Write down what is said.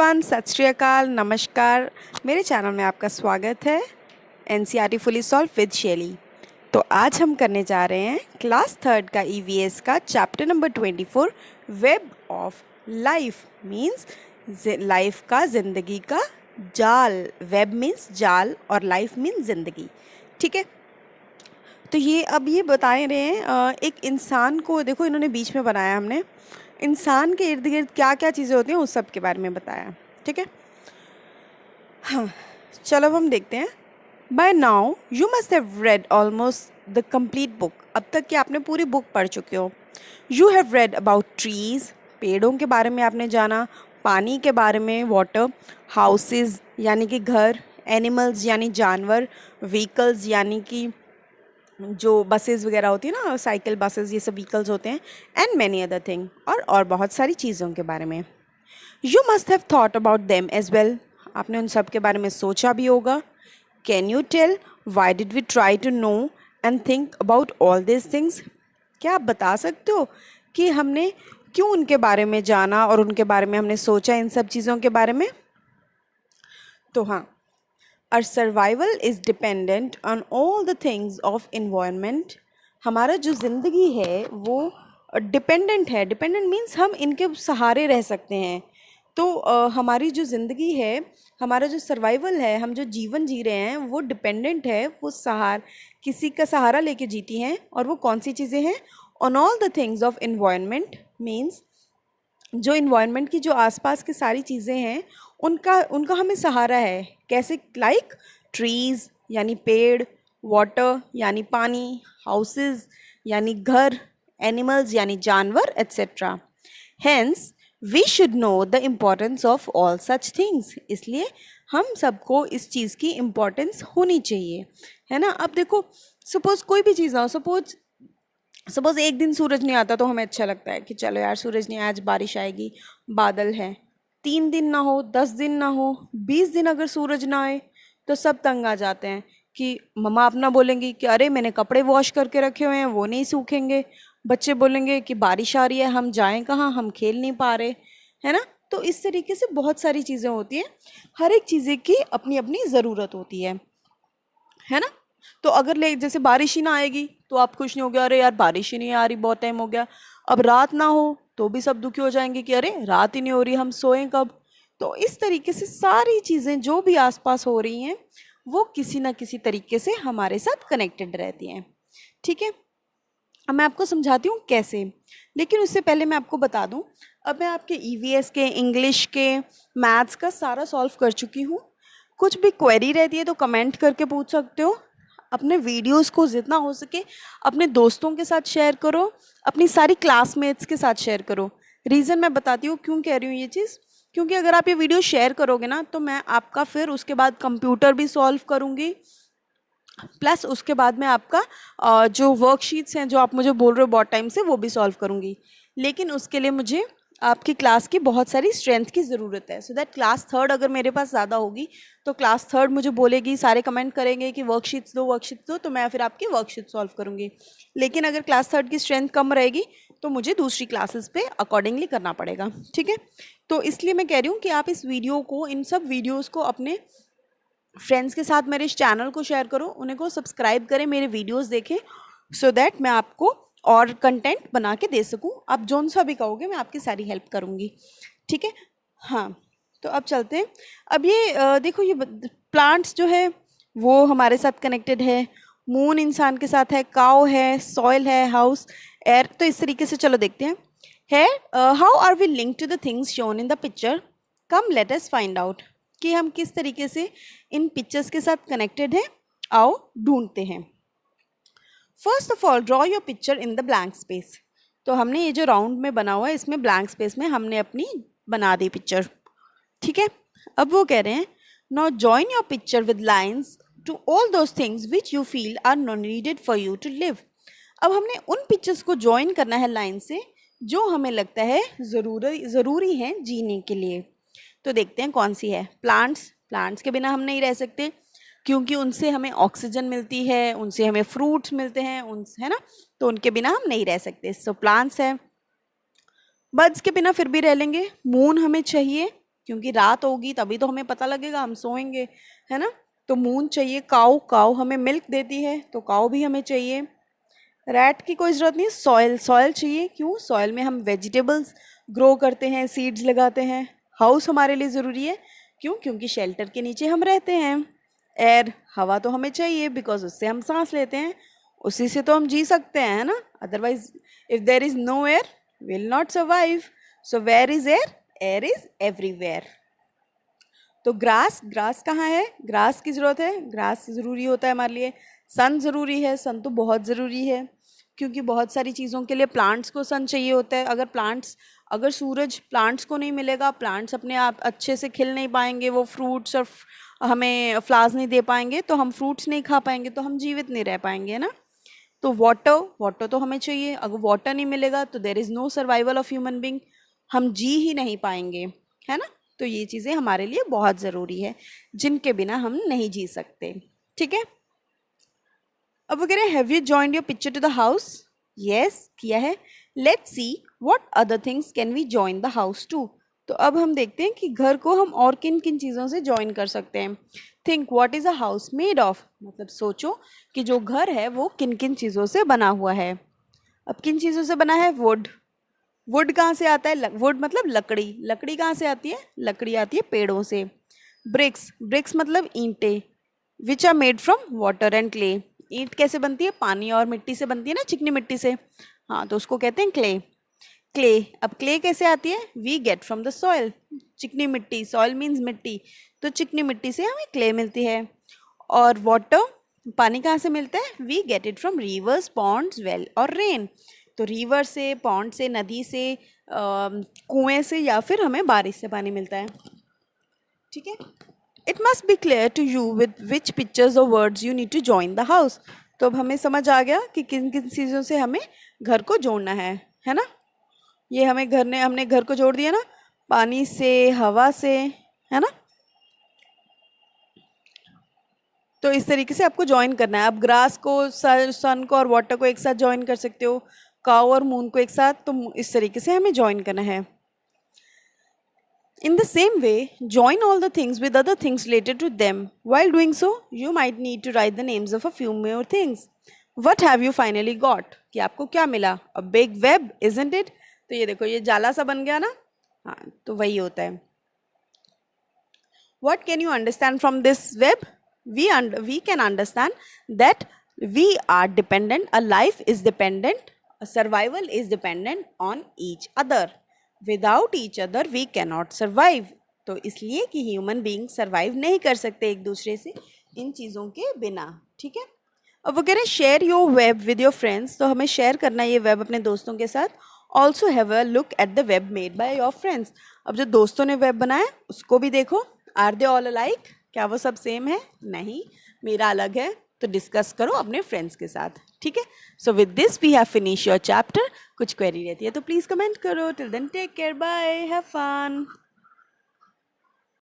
Everyone, सत श्री अकाल, नमस्कार। मेरे चैनल में आपका स्वागत है। एनसीईआरटी फुली सॉल्व विद शैली। तो आज हम करने जा रहे हैं क्लास थर्ड का ईवीएस का chapter number 24, web of life. Means life का, ज़िंदगी का जाल। वेब मीन्स जाल और लाइफ मीन्स ज़िंदगी। ठीक है, तो ये बता रहे हैं एक इंसान को, देखो इन्होंने बीच में बनाया, हमने इंसान के इर्द गिर्द क्या क्या चीज़ें होती हैं उस सब के बारे में बताया। ठीक है, हाँ चलो अब हम देखते हैं। By now you must have read almost the complete book. अब तक कि आपने पूरी बुक पढ़ चुके हो। You have read about trees, पेड़ों के बारे में आपने जाना, पानी के बारे में वाटर, हाउसेस यानी कि घर, एनिमल्स यानी जानवर, व्हीकल्स यानी कि जो बसेस वगैरह होती है ना, साइकिल बसेस, ये सब व्हीकल्स होते हैं, एंड मैनी अदर थिंग, और बहुत सारी चीज़ों के बारे में। You must have thought about them as well. आपने उन सब के बारे में सोचा भी होगा। Can you tell why did we try to know and think about all this things. क्या आप बता सकते हो कि हमने क्यों उनके बारे में जाना और उनके बारे में हमने सोचा, इन सब चीज़ों के बारे में। तो हाँ, Our survival is dependent on all the things of environment. हमारा जो ज़िंदगी है वो डिपेंडेंट है। डिपेंडेंट मीन्स हम इनके सहारे रह सकते हैं। तो हमारी जो ज़िंदगी है, हमारा जो सर्वाइवल है, हम जो जीवन जी रहे हैं वो डिपेंडेंट है, वो किसी का सहारा लेके जीती हैं। और वो कौन सी चीज़ें हैं? On all the things of environment means जो इन्वायरमेंट की जो आसपास की सारी चीज़ें हैं उनका हमें सहारा है। कैसे? लाइक ट्रीज़ यानी पेड़, वाटर यानी पानी, हाउसेस यानी घर, एनिमल्स यानी जानवर, etcetera. Hence we should know the importance of all such things. इसलिए हम सबको इस चीज़ की इम्पोर्टेंस होनी चाहिए, है ना। अब देखो, सपोज़ कोई भी चीज़ ना हो, सपोज़ एक दिन सूरज नहीं आता तो हमें अच्छा लगता है कि चलो यार सूरज नहीं आया, आज बारिश आएगी, बादल है। 3 दिन ना हो, 10 दिन ना हो, 20 दिन अगर सूरज ना आए तो सब तंग आ जाते हैं कि मम्मा अपना बोलेंगी कि अरे मैंने कपड़े वॉश करके रखे हुए हैं, वो नहीं सूखेंगे। बच्चे बोलेंगे कि बारिश आ रही है, हम जाएं कहाँ, हम खेल नहीं पा रहे, है ना। तो इस तरीके से बहुत सारी चीज़ें होती हैं। हर एक चीज़ें की अपनी अपनी ज़रूरत होती है ना। तो अगर जैसे बारिश ही ना आएगी तो आप खुश नहीं होगे, अरे यार बारिश ही नहीं आ रही, बहुत टाइम हो गया। अब रात ना हो तो भी सब दुखी हो जाएंगे कि अरे रात ही नहीं हो रही, हम सोएं कब। तो इस तरीके से सारी चीज़ें जो भी आसपास हो रही हैं वो किसी ना किसी तरीके से हमारे साथ कनेक्टेड रहती हैं। ठीक है, अब मैं आपको समझाती हूँ कैसे। लेकिन उससे पहले मैं आपको बता दूँ, अब मैं आपके ईवीएस के, इंग्लिश के, मैथ्स का सारा सॉल्व कर चुकी हूँ। कुछ भी क्वेरी रहती है तो कमेंट करके पूछ सकते हो। अपने वीडियोस को जितना हो सके अपने दोस्तों के साथ शेयर करो, अपनी सारी क्लासमेट्स के साथ शेयर करो। रीज़न मैं बताती हूँ क्यों कह रही हूँ ये चीज़। क्योंकि अगर आप ये वीडियो शेयर करोगे ना तो मैं आपका फिर उसके बाद कंप्यूटर भी सॉल्व करूँगी, प्लस उसके बाद में आपका जो वर्कशीट्स हैं जो आप मुझे बोल रहे हो बहुत टाइम से, वो भी सॉल्व करूँगी। लेकिन उसके लिए मुझे आपकी क्लास की बहुत सारी स्ट्रेंथ की ज़रूरत है। सो दैट क्लास थर्ड अगर मेरे पास ज़्यादा होगी तो क्लास थर्ड मुझे बोलेगी, सारे कमेंट करेंगे कि वर्कशीट्स दो, तो मैं फिर आपकी वर्कशीट सॉल्व करूँगी। लेकिन अगर क्लास थर्ड की स्ट्रेंथ कम रहेगी तो मुझे दूसरी क्लासेस पे अकॉर्डिंगली करना पड़ेगा। ठीक है, तो इसलिए मैं कह रही हूँ कि आप इस वीडियो को, इन सब वीडियोज़ को अपने फ्रेंड्स के साथ मेरे इस चैनल को शेयर करो, उन्हें को सब्सक्राइब करें, मेरे वीडियोस देखें, सो दैट मैं आपको और कंटेंट बना के दे सकूं। आप जोन सा भी कहोगे मैं आपकी सारी हेल्प करूंगी। ठीक है, हाँ तो अब चलते हैं। अब ये देखो, ये प्लांट्स जो है वो हमारे साथ कनेक्टेड है, मून इंसान के साथ है, काउ है, सॉइल है, हाउस, एयर। तो इस तरीके से चलो देखते हैं। है how are we link to the things shown in the picture. Come let us find out कि हम किस तरीके से इन पिक्चर्स के साथ कनेक्टेड हैं। आओ ढूंढते हैं। First of all draw your picture in the blank space. तो हमने ये जो राउंड में बना हुआ है इसमें ब्लैंक स्पेस में हमने अपनी बना दी पिक्चर। ठीक है, अब वो कह रहे हैं now join your picture with lines to all those things which you feel are not needed for you to live. अब हमने उन पिक्चर्स को ज्वाइन करना है लाइन से जो हमें लगता है ज़रूरी है जीने के लिए। तो देखते हैं कौन सी है। प्लांट्स के बिना हम नहीं रह सकते क्योंकि उनसे हमें ऑक्सीजन मिलती है, उनसे हमें फ्रूट्स मिलते हैं, है ना, तो उनके बिना हम नहीं रह सकते। सो प्लांट्स है। बर्ड्स के बिना फिर भी रह लेंगे। मून हमें चाहिए, क्योंकि रात होगी तभी तो हमें पता लगेगा, हम सोएंगे, है ना। तो मून चाहिए। काऊ, काऊ हमें मिल्क देती है तो काऊ भी हमें चाहिए। रैट की कोई ज़रूरत नहीं। सॉयल, सॉयल चाहिए। क्यों? सॉयल में हम वेजिटेबल्स ग्रो करते हैं, सीड्स लगाते हैं। हाउस हमारे लिए ज़रूरी है। क्यों? क्योंकि शेल्टर के नीचे हम रहते हैं। एयर, हवा तो हमें चाहिए बिकॉज उससे हम सांस लेते हैं, उसी से तो हम जी सकते हैं, है ना। Otherwise if there is no air will not survive. So where is air? Air is everywhere. तो ग्रास, ग्रास कहाँ है? ग्रास की ज़रूरत है, ग्रास ज़रूरी होता है हमारे लिए। सन ज़रूरी है, सन तो बहुत ज़रूरी है क्योंकि बहुत सारी चीज़ों के लिए प्लांट्स को सन चाहिए होता है। अगर सूरज प्लांट्स को नहीं मिलेगा, प्लांट्स अपने आप अच्छे से खिल नहीं पाएंगे, वो फ्रूट्स और हमें फ्लावर्स नहीं दे पाएंगे, तो हम फ्रूट्स नहीं खा पाएंगे, तो हम जीवित नहीं रह पाएंगे, है ना। तो वाटर, वाटर तो हमें चाहिए। अगर वाटर नहीं मिलेगा तो there is no survival of human being, हम जी ही नहीं पाएंगे, है ना। तो ये चीज़ें हमारे लिए बहुत ज़रूरी है, जिनके बिना हम नहीं जी सकते, ठीक है। अब वगैरह have you joined your picture to the house? Yes, किया है। Let's see what other things can we join the house to. तो अब हम देखते हैं कि घर को हम और किन किन चीज़ों से जॉइन कर सकते हैं। Think what is a house made of, मतलब सोचो कि जो घर है वो किन किन चीज़ों से बना हुआ है। अब किन चीज़ों से बना है? वुड। वुड कहाँ से आता है? वुड मतलब लकड़ी। लकड़ी कहाँ से आती है? लकड़ी आती है पेड़ों से। ब्रिक्स, ब्रिक्स मतलब ईंटें, which are made from water and clay. ईंट कैसे बनती है? पानी और मिट्टी से बनती है ना, चिकनी मिट्टी से। हाँ, तो उसको कहते हैं क्ले। क्ले, अब क्ले कैसे आती है? We get from the soil. चिकनी मिट्टी, सॉइल मीन्स मिट्टी, तो चिकनी मिट्टी से हमें क्ले मिलती है। और वाटर, पानी कहाँ से मिलता है? We get it from rivers, ponds, well और रेन। तो रिवर से, पॉन्ड से, नदी से, कुएं से, या फिर हमें बारिश से पानी मिलता है, ठीक है। It must be clear to you with which pictures और words you need to join the house. तो अब हमें समझ आ गया कि किन किन चीज़ों से हमें घर को जोड़ना है ना। ये हमने घर को जोड़ दिया ना, पानी से, हवा से, है ना। तो इस तरीके से आपको ज्वाइन करना है। आप ग्रास को, सन को और वाटर को एक साथ ज्वाइन कर सकते हो, काउ और मून को एक साथ, तो इस तरीके से हमें ज्वाइन करना है। In the same way, join all the things with other things related to them. While doing so, you might need to write the names of a few more things. What have you finally got? कि आपको क्या मिला? A big web, isn't it? तो ये देखो, ये जाला सा बन गया ना। हाँ, तो वही होता है। What can you understand from this web? We can understand that we are dependent, a life is dependent, a survival is dependent on each other. Without each other we cannot survive. तो इसलिए कि human being survive नहीं कर सकते एक दूसरे से इन चीज़ों के बिना, ठीक है। अब वो कह रहे हैं share your web with your friends, तो हमें शेयर करना है ये वेब अपने दोस्तों के साथ। Also have a look at the web made by your friends. अब जो दोस्तों ने वेब बनाया उसको भी देखो। Are they all alike? क्या वो सब सेम है? नहीं, मेरा अलग है, तो डिस्कस करो अपने फ्रेंड्स के साथ, ठीक है। So with this we have finish your chapter. कुछ क्वेरी रहती है तो प्लीज़ कमेंट करो। Till then take care, bye, have fun.